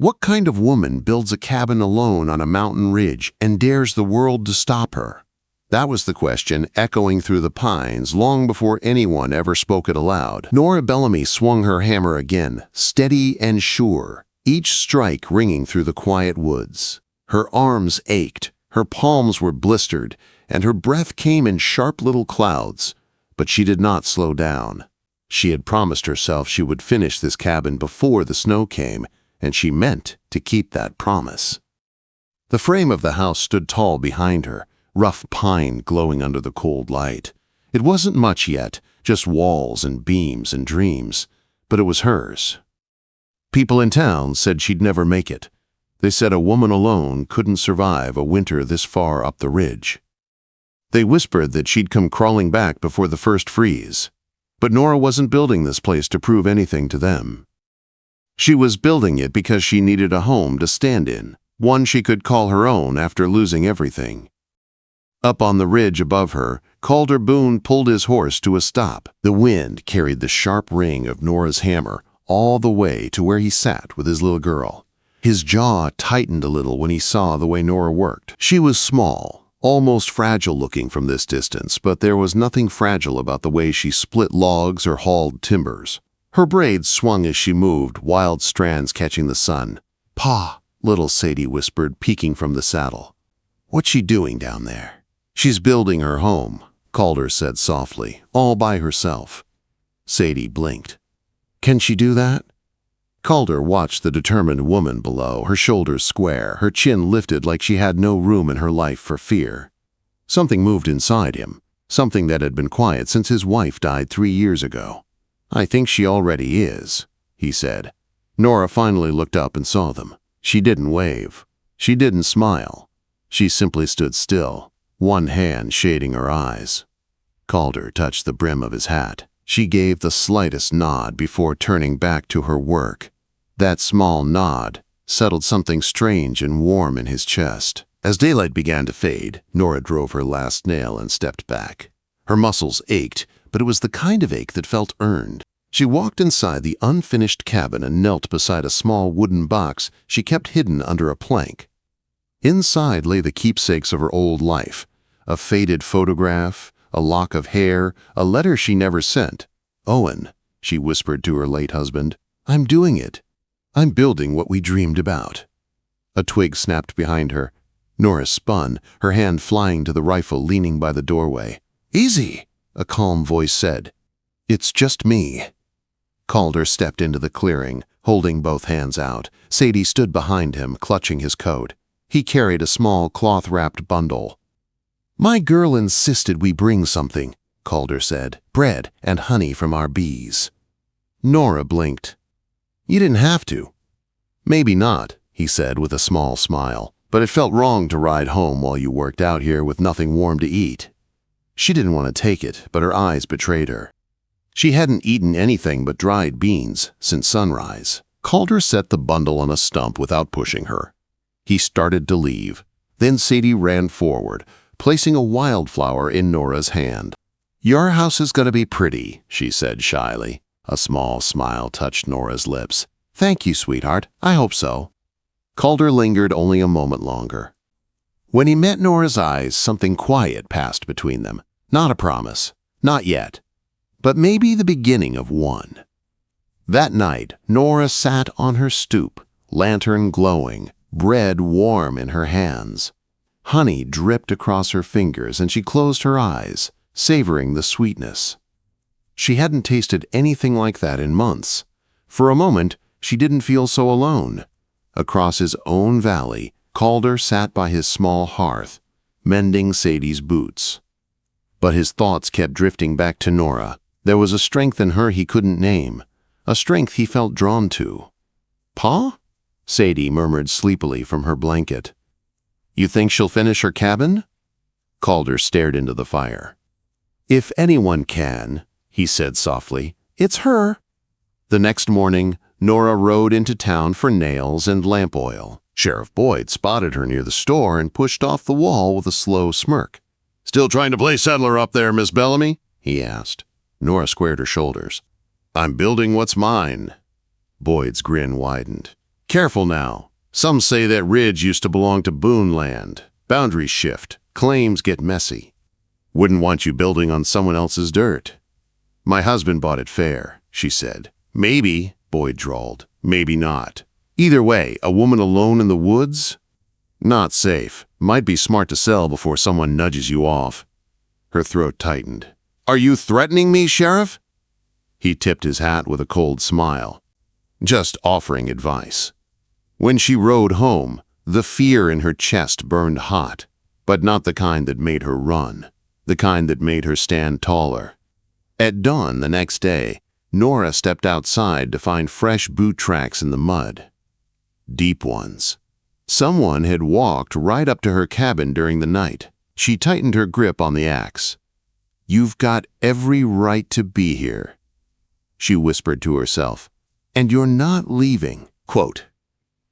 What kind of woman builds a cabin alone on a mountain ridge and dares the world to stop her? That was the question echoing through the pines long before anyone ever spoke it aloud. Norah Bellamy swung her hammer again, steady and sure, each strike ringing through the quiet woods. Her arms ached, her palms were blistered, and her breath came in sharp little clouds. But she did not slow down. She had promised herself she would finish this cabin before the snow came, and she meant to keep that promise. The frame of the house stood tall behind her, rough pine glowing under the cold light. It wasn't much yet, just walls and beams and dreams, but it was hers. People in town said she'd never make it. They said a woman alone couldn't survive a winter this far up the ridge. They whispered that she'd come crawling back before the first freeze. But Norah wasn't building this place to prove anything to them. She was building it because she needed a home to stand in, one she could call her own after losing everything. Up on the ridge above her, Calder Boon pulled his horse to a stop. The wind carried the sharp ring of Norah's hammer all the way to where he sat with his little girl. His jaw tightened a little when he saw the way Norah worked. She was small, almost fragile-looking from this distance, but there was nothing fragile about the way she split logs or hauled timbers. Her braids swung as she moved, wild strands catching the sun. "Pa," little Sadie whispered, peeking from the saddle. "What's she doing down there?" "She's building her home," Calder said softly, "all by herself." Sadie blinked. "Can she do that?" Calder watched the determined woman below, her shoulders square, her chin lifted like she had no room in her life for fear. Something moved inside him, something that had been quiet since his wife died 3 years ago. "I think she already is," he said. Norah finally looked up and saw them. She didn't wave. She didn't smile. She simply stood still, one hand shading her eyes. Calder touched the brim of his hat. She gave the slightest nod before turning back to her work. That small nod settled something strange and warm in his chest. As daylight began to fade, Norah drove her last nail and stepped back. Her muscles ached, but it was the kind of ache that felt earned. She walked inside the unfinished cabin and knelt beside a small wooden box she kept hidden under a plank. Inside lay the keepsakes of her old life, a faded photograph, a lock of hair, a letter she never sent. "Owen," she whispered to her late husband, "I'm doing it. I'm building what we dreamed about." A twig snapped behind her. Norah spun, her hand flying to the rifle leaning by the doorway. "Easy," a calm voice said. "It's just me." Calder stepped into the clearing, holding both hands out. Sadie stood behind him, clutching his coat. He carried a small cloth-wrapped bundle. "My girl insisted we bring something," Calder said. "Bread and honey from our bees." Norah blinked. "You didn't have to." "Maybe not," he said with a small smile, "but it felt wrong to ride home while you worked out here with nothing warm to eat." She didn't want to take it, but her eyes betrayed her. She hadn't eaten anything but dried beans since sunrise. Calder set the bundle on a stump without pushing her. He started to leave. Then Sadie ran forward, placing a wildflower in Norah's hand. "Your house is going to be pretty," she said shyly. A small smile touched Norah's lips. "Thank you, sweetheart. I hope so." Calder lingered only a moment longer. When he met Norah's eyes, something quiet passed between them. Not a promise. Not yet. But maybe the beginning of one. That night, Norah sat on her stoop, lantern glowing, bread warm in her hands. Honey dripped across her fingers and she closed her eyes, savoring the sweetness. She hadn't tasted anything like that in months. For a moment, she didn't feel so alone. Across his own valley, Calder sat by his small hearth, mending Sadie's boots. But his thoughts kept drifting back to Norah. There was a strength in her he couldn't name, a strength he felt drawn to. "Pa?" Sadie murmured sleepily from her blanket. "You think she'll finish her cabin?" Calder stared into the fire. "If anyone can," he said softly, "it's her." The next morning, Norah rode into town for nails and lamp oil. Sheriff Boyd spotted her near the store and pushed off the wall with a slow smirk. "Still trying to play settler up there, Miss Bellamy?" he asked. Norah squared her shoulders. "I'm building what's mine." Boyd's grin widened. Careful now. Some say that ridge used to belong to Boon land. Boundaries shift. Claims get messy. Wouldn't want you building on someone else's dirt. My husband bought it fair, she said. Maybe, Boyd drawled. Maybe not. Either way, a woman alone in the woods? Not safe. Might be smart to sell before someone nudges you off. Her throat tightened. Are you threatening me, Sheriff? He tipped his hat with a cold smile. Just offering advice. When she rode home, the fear in her chest burned hot, but not the kind that made her run, the kind that made her stand taller. At dawn the next day, Norah stepped outside to find fresh boot tracks in the mud. Deep ones. Someone had walked right up to her cabin during the night. She tightened her grip on the axe. You've got every right to be here, she whispered to herself. And you're not leaving. Quote.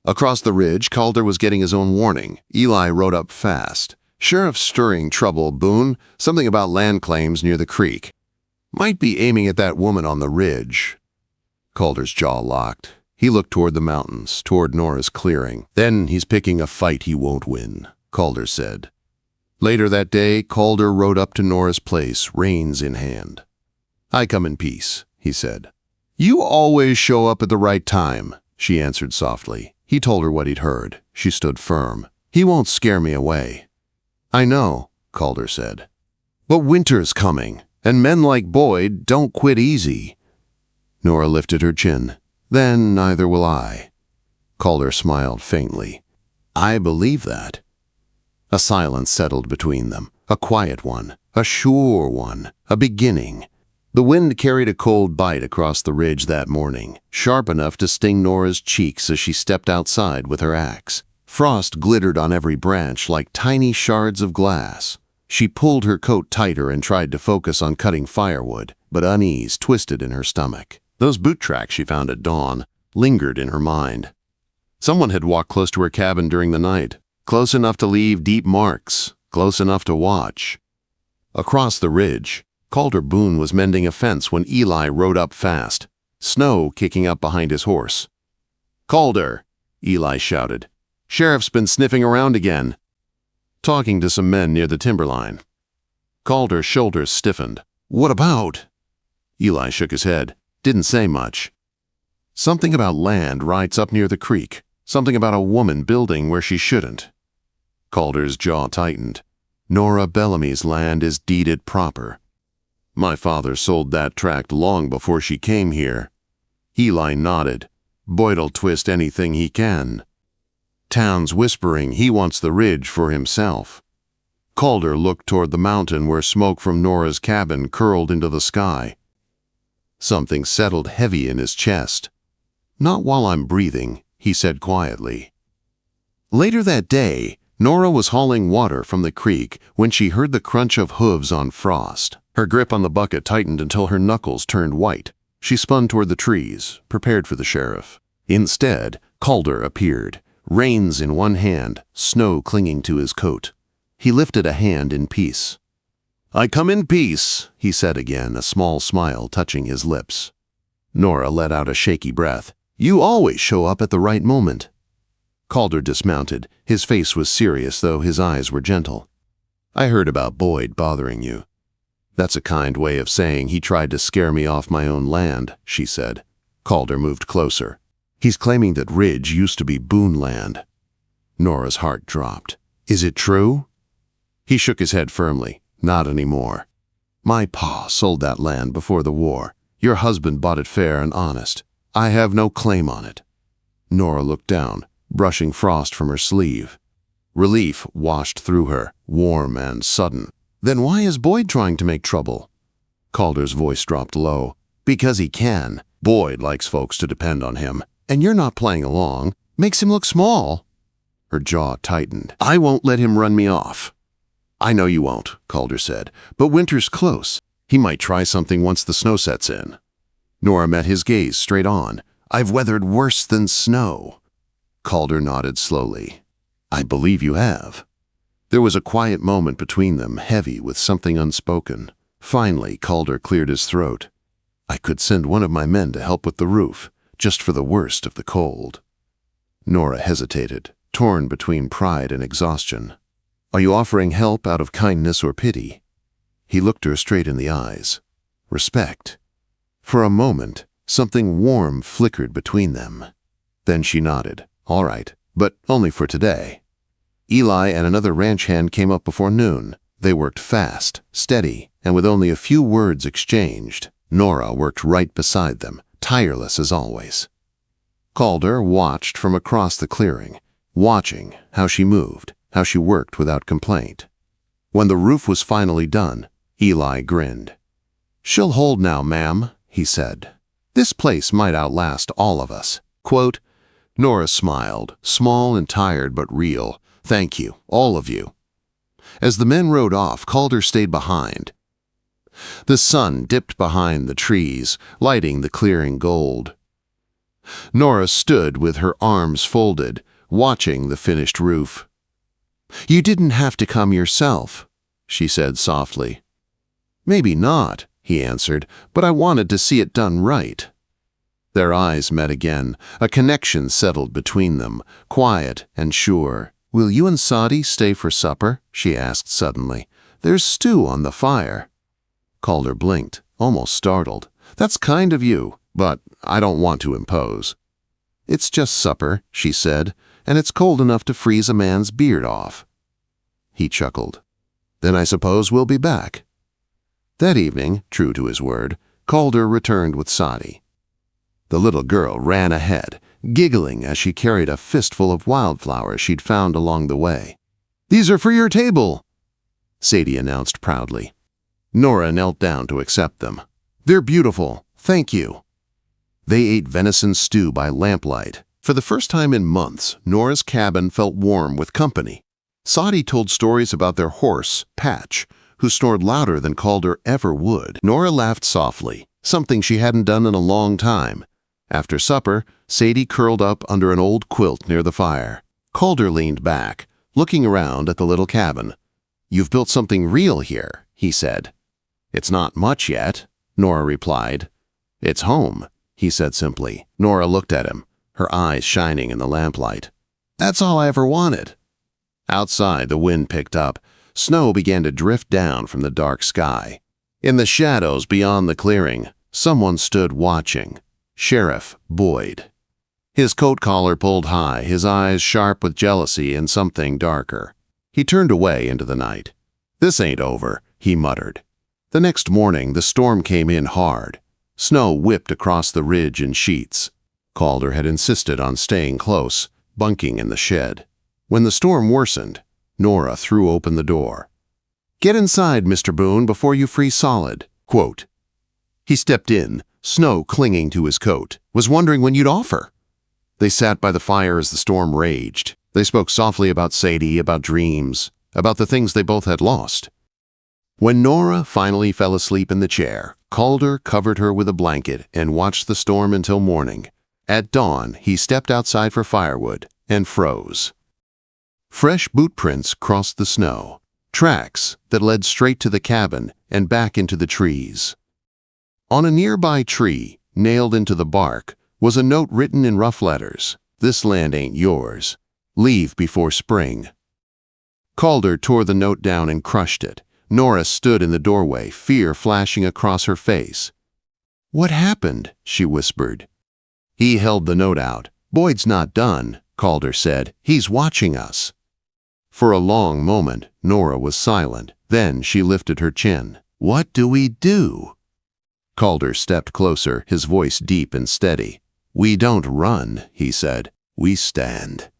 Across the ridge, Calder was getting his own warning. Eli rode up fast. Sheriff stirring trouble, Boone. Something about land claims near the creek. Might be aiming at that woman on the ridge. Calder's jaw locked. He looked toward the mountains, toward Norah's clearing. Then he's picking a fight he won't win, Calder said. Later that day, Calder rode up to Norah's place, reins in hand. I come in peace, he said. You always show up at the right time, she answered softly. He told her what he'd heard. She stood firm. He won't scare me away. I know, Calder said. But winter's coming, and men like Boyd don't quit easy. Norah lifted her chin. Then neither will I. Calder smiled faintly. I believe that. A silence settled between them, a quiet one, a sure one, a beginning. The wind carried a cold bite across the ridge that morning, sharp enough to sting Norah's cheeks as she stepped outside with her axe. Frost glittered on every branch like tiny shards of glass. She pulled her coat tighter and tried to focus on cutting firewood, but unease twisted in her stomach. Those boot tracks she found at dawn lingered in her mind. Someone had walked close to her cabin during the night, close enough to leave deep marks, close enough to watch. Across the ridge, Calder Boon was mending a fence when Eli rode up fast, snow kicking up behind his horse. Calder, Eli shouted. Sheriff's been sniffing around again. Talking to some men near the timberline. Calder's shoulders stiffened. What about? Eli shook his head. Didn't say much. Something about land rights up near the creek. Something about a woman building where she shouldn't. Calder's jaw tightened. Norah Bellamy's land is deeded proper. My father sold that tract long before she came here. Eli nodded. Boyd'll twist anything he can. Town's whispering he wants the ridge for himself. Calder looked toward the mountain where smoke from Norah's cabin curled into the sky. Something settled heavy in his chest. Not while I'm breathing, he said quietly. Later that day, Norah was hauling water from the creek when she heard the crunch of hooves on frost. Her grip on the bucket tightened until her knuckles turned white. She spun toward the trees, prepared for the sheriff. Instead, Calder appeared, reins in one hand, snow clinging to his coat. He lifted a hand in peace. I come in peace, he said again, a small smile touching his lips. Norah let out a shaky breath. You always show up at the right moment. Calder dismounted. His face was serious, though his eyes were gentle. I heard about Boyd bothering you. That's a kind way of saying he tried to scare me off my own land, she said. Calder moved closer. He's claiming that ridge used to be Boone land. Norah's heart dropped. Is it true? He shook his head firmly. Not anymore. My pa sold that land before the war. Your husband bought it fair and honest. I have no claim on it. Norah looked down, brushing frost from her sleeve. Relief washed through her, warm and sudden. Then why is Boyd trying to make trouble? Calder's voice dropped low. Because he can. Boyd likes folks to depend on him. And you're not playing along. Makes him look small. Her jaw tightened. I won't let him run me off. I know you won't, Calder said, but winter's close. He might try something once the snow sets in. Norah met his gaze straight on. I've weathered worse than snow. Calder nodded slowly. I believe you have. There was a quiet moment between them, heavy with something unspoken. Finally, Calder cleared his throat. I could send one of my men to help with the roof, just for the worst of the cold. Norah hesitated, torn between pride and exhaustion. "Are you offering help out of kindness or pity?" He looked her straight in the eyes. Respect. For a moment, something warm flickered between them. Then she nodded. "All right, but only for today." Eli and another ranch hand came up before noon. They worked fast, steady, and with only a few words exchanged. Norah worked right beside them, tireless as always. Calder watched from across the clearing, watching how she moved, how she worked without complaint. When the roof was finally done, Eli grinned. "She'll hold now, ma'am," he said. "This place might outlast all of us." Quote, Norah smiled, small and tired but real. "Thank you, all of you." As the men rode off, Calder stayed behind. The sun dipped behind the trees, lighting the clearing gold. Norah stood with her arms folded, watching the finished roof. "You didn't have to come yourself," she said softly. "Maybe not," he answered, "but I wanted to see it done right." Their eyes met again. A connection settled between them, quiet and sure. "Will you and Sadie stay for supper?" she asked suddenly. "There's stew on the fire." Calder blinked, almost startled. "That's kind of you, but I don't want to impose." "It's just supper," she said, "and it's cold enough to freeze a man's beard off." He chuckled. "Then I suppose we'll be back." That evening, true to his word, Calder returned with Sadie. The little girl ran ahead, giggling as she carried a fistful of wildflowers she'd found along the way. "These are for your table," Sadie announced proudly. Norah knelt down to accept them. "They're beautiful, thank you." They ate venison stew by lamplight. For the first time in months, Norah's cabin felt warm with company. Sadie told stories about their horse, Patch, who snored louder than Calder ever would. Norah laughed softly, something she hadn't done in a long time. After supper, Sadie curled up under an old quilt near the fire. Calder leaned back, looking around at the little cabin. "You've built something real here," he said. "It's not much yet," Norah replied. "It's home," he said simply. Norah looked at him, her eyes shining in the lamplight. "That's all I ever wanted." Outside, the wind picked up. Snow began to drift down from the dark sky. In the shadows beyond the clearing, someone stood watching. Sheriff Boyd. His coat collar pulled high, his eyes sharp with jealousy and something darker. He turned away into the night. "This ain't over," he muttered. The next morning, the storm came in hard. Snow whipped across the ridge in sheets. Calder had insisted on staying close, bunking in the shed. When the storm worsened, Norah threw open the door. "Get inside, Mr. Boon, before you freeze solid." Quote. He stepped in, snow clinging to his coat, was wondering when you'd offer. They sat by the fire as the storm raged. They spoke softly about Sadie, about dreams, about the things they both had lost. When Norah finally fell asleep in the chair, Calder covered her with a blanket and watched the storm until morning. At dawn, he stepped outside for firewood and froze. Fresh boot prints crossed the snow, tracks that led straight to the cabin and back into the trees. On a nearby tree, nailed into the bark, was a note written in rough letters. "This land ain't yours. Leave before spring." Calder tore the note down and crushed it. Norah stood in the doorway, fear flashing across her face. "What happened?" she whispered. He held the note out. "Boyd's not done," Calder said. "He's watching us." For a long moment, Norah was silent. Then she lifted her chin. "What do we do?" Calder stepped closer, his voice deep and steady. "We don't run," he said. "We stand."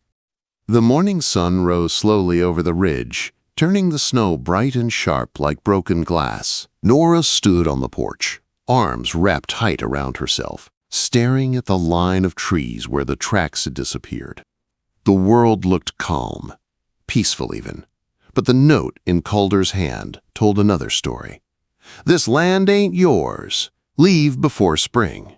The morning sun rose slowly over the ridge, turning the snow bright and sharp like broken glass. Norah stood on the porch, arms wrapped tight around herself, staring at the line of trees where the tracks had disappeared. The world looked calm, peaceful even. But the note in Calder's hand told another story. "This land ain't yours. Leave before spring."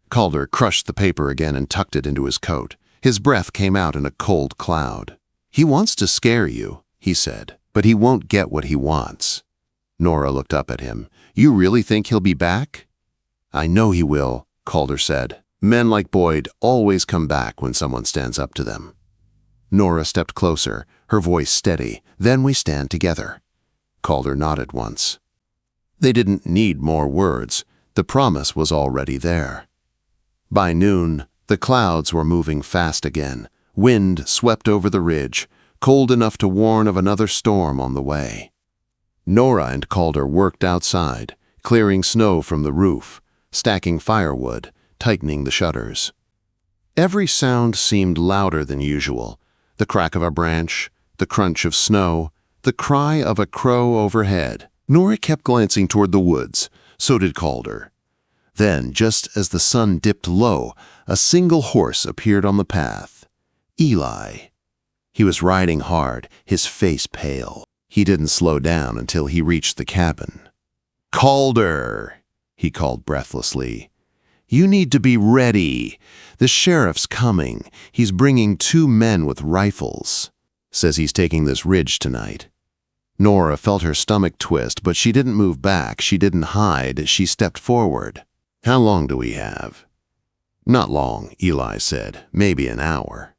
Calder crushed the paper again and tucked it into his coat. His breath came out in a cold cloud. "He wants to scare you," he said, "but he won't get what he wants." Norah looked up at him. "You really think he'll be back?" "I know he will," Calder said. Men like Boyd always come back when someone stands up to them. Norah stepped closer, her voice steady. Then we stand together. Calder nodded once. They didn't need more words. The promise was already there. By noon, the clouds were moving fast again. Wind swept over the ridge, cold enough to warn of another storm on the way. Norah and Calder worked outside, clearing snow from the roof, stacking firewood, tightening the shutters. Every sound seemed louder than usual. The crack of a branch, the crunch of snow, the cry of a crow overhead. Norah kept glancing toward the woods. So did Calder. Then, just as the sun dipped low, a single horse appeared on the path. Eli. He was riding hard, his face pale. He didn't slow down until he reached the cabin. "Calder," he called breathlessly. "You need to be ready. The sheriff's coming. He's bringing 2 men with rifles. Says he's taking this ridge tonight." Norah felt her stomach twist, but she didn't move back. She didn't hide. She stepped forward. "How long do we have?" "Not long," Eli said. "Maybe an hour."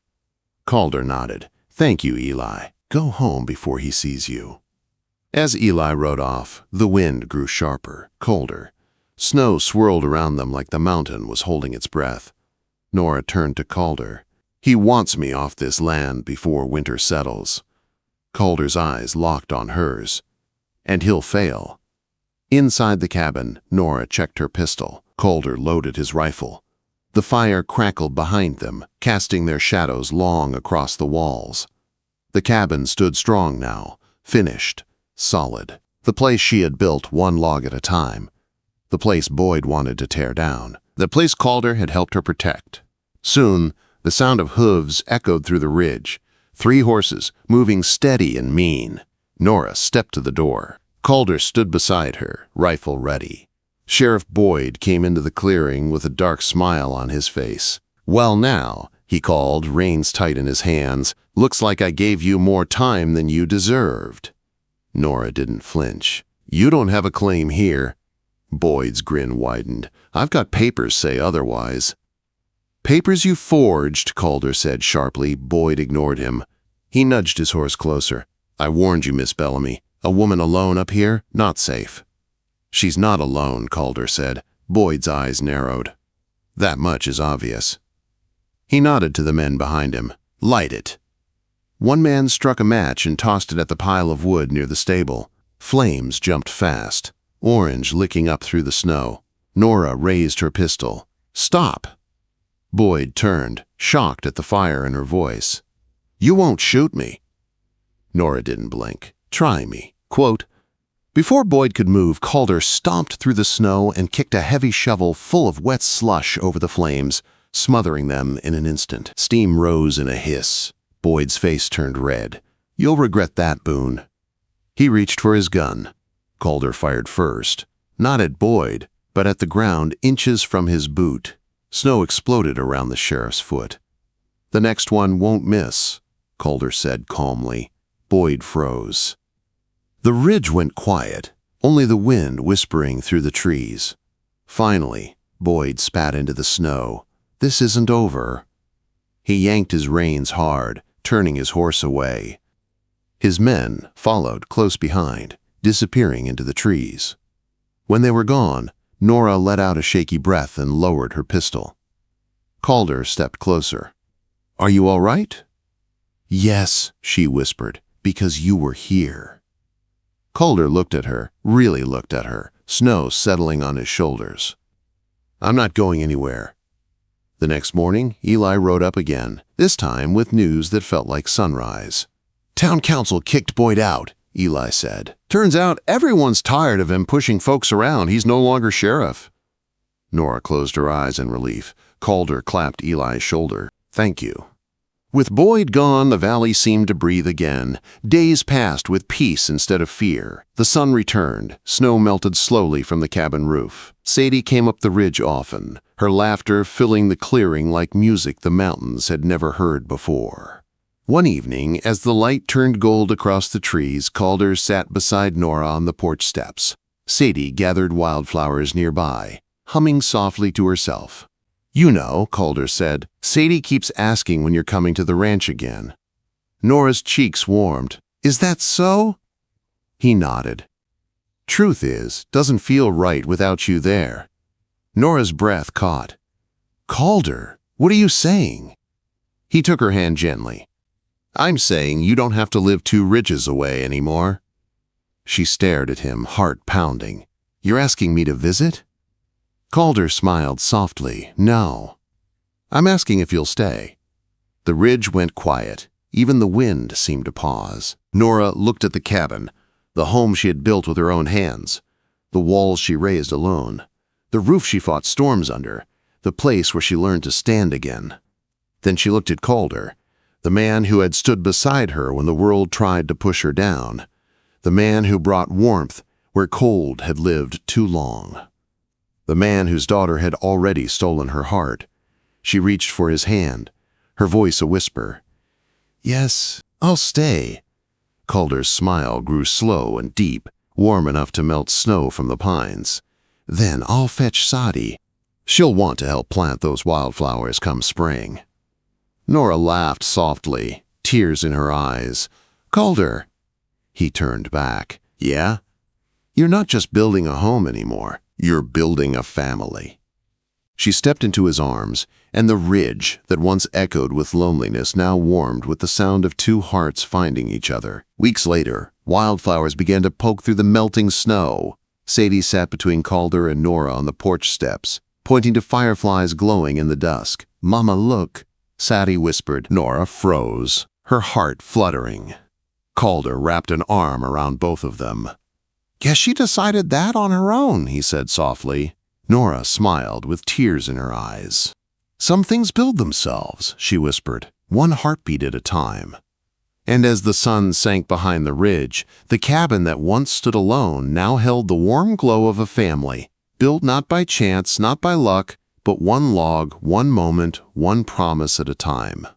Calder nodded. "Thank you, Eli. Go home before he sees you." As Eli rode off, the wind grew sharper, colder. Snow swirled around them like the mountain was holding its breath. Norah turned to Calder. "He wants me off this land before winter settles." Calder's eyes locked on hers. "And he'll fail." Inside the cabin, Norah checked her pistol. Calder loaded his rifle. The fire crackled behind them, casting their shadows long across the walls. The cabin stood strong now, finished, solid. The place she had built one log at a time. The place Boyd wanted to tear down. The place Calder had helped her protect. Soon, the sound of hooves echoed through the ridge. 3 horses, moving steady and mean. Norah stepped to the door. Calder stood beside her, rifle ready. Sheriff Boyd came into the clearing with a dark smile on his face. "Well now," he called, reins tight in his hands, "looks like I gave you more time than you deserved." Norah didn't flinch. "You don't have a claim here." Boyd's grin widened. "I've got papers say otherwise." "Papers you forged," Calder said sharply. Boyd ignored him. He nudged his horse closer. "I warned you, Miss Bellamy. A woman alone up here? Not safe." "She's not alone," Calder said. Boyd's eyes narrowed. "That much is obvious." He nodded to the men behind him. "Light it." One man struck a match and tossed it at the pile of wood near the stable. Flames jumped fast, orange licking up through the snow. Norah raised her pistol. "Stop!" Boyd turned, shocked at the fire in her voice. "You won't shoot me." Norah didn't blink. "Try me." Quote, Before Boyd could move, Calder stomped through the snow and kicked a heavy shovel full of wet slush over the flames, smothering them in an instant. Steam rose in a hiss. Boyd's face turned red. "You'll regret that, Boon." He reached for his gun. Calder fired first, not at Boyd, but at the ground inches from his boot. Snow exploded around the sheriff's foot. "The next one won't miss," Calder said calmly. Boyd froze. The ridge went quiet, only the wind whispering through the trees. Finally, Boyd spat into the snow. "This isn't over." He yanked his reins hard, turning his horse away. His men followed close behind, disappearing into the trees. When they were gone, Norah let out a shaky breath and lowered her pistol. Calder stepped closer. "Are you all right?" "Yes," she whispered, "because you were here." Calder looked at her, really looked at her, snow settling on his shoulders. "I'm not going anywhere." The next morning, Eli rode up again, this time with news that felt like sunrise. "Town council kicked Boyd out," Eli said. "Turns out everyone's tired of him pushing folks around. He's no longer sheriff." Norah closed her eyes in relief. Calder clapped Eli's shoulder. "Thank you." With Boyd gone, the valley seemed to breathe again. Days passed with peace instead of fear. The sun returned. Snow melted slowly from the cabin roof. Sadie came up the ridge often, her laughter filling the clearing like music the mountains had never heard before. One evening, as the light turned gold across the trees, Calder sat beside Norah on the porch steps. Sadie gathered wildflowers nearby, humming softly to herself. "You know," Calder said. "Sadie keeps asking when you're coming to the ranch again." Norah's cheeks warmed. "Is that so?" He nodded. "Truth is, doesn't feel right without you there." Norah's breath caught. "Calder, what are you saying?" He took her hand gently. "I'm saying you don't have to live 2 ridges away anymore." She stared at him, heart pounding. "You're asking me to visit?" Calder smiled softly. "No. I'm asking if you'll stay." The ridge went quiet. Even the wind seemed to pause. Norah looked at the cabin, the home she had built with her own hands, the walls she raised alone, the roof she fought storms under, the place where she learned to stand again. Then she looked at Calder, the man who had stood beside her when the world tried to push her down, the man who brought warmth where cold had lived too long, the man whose daughter had already stolen her heart. She reached for his hand, her voice a whisper. "Yes, I'll stay." Calder's smile grew slow and deep, warm enough to melt snow from the pines. "Then I'll fetch Sadie. She'll want to help plant those wildflowers come spring." Norah laughed softly, tears in her eyes. "Calder." He turned back. "Yeah? You're not just building a home anymore. You're building a family." She stepped into his arms, and the ridge that once echoed with loneliness now warmed with the sound of 2 hearts finding each other. Weeks later, wildflowers began to poke through the melting snow. Sadie sat between Calder and Norah on the porch steps, pointing to fireflies glowing in the dusk. "Mama, look," Sadie whispered. Norah froze, her heart fluttering. Calder wrapped an arm around both of them. "Guess she decided that on her own," he said softly. Norah smiled with tears in her eyes. "Some things build themselves," she whispered, "one heartbeat at a time." And as the sun sank behind the ridge, the cabin that once stood alone now held the warm glow of a family, built not by chance, not by luck, but one log, one moment, one promise at a time.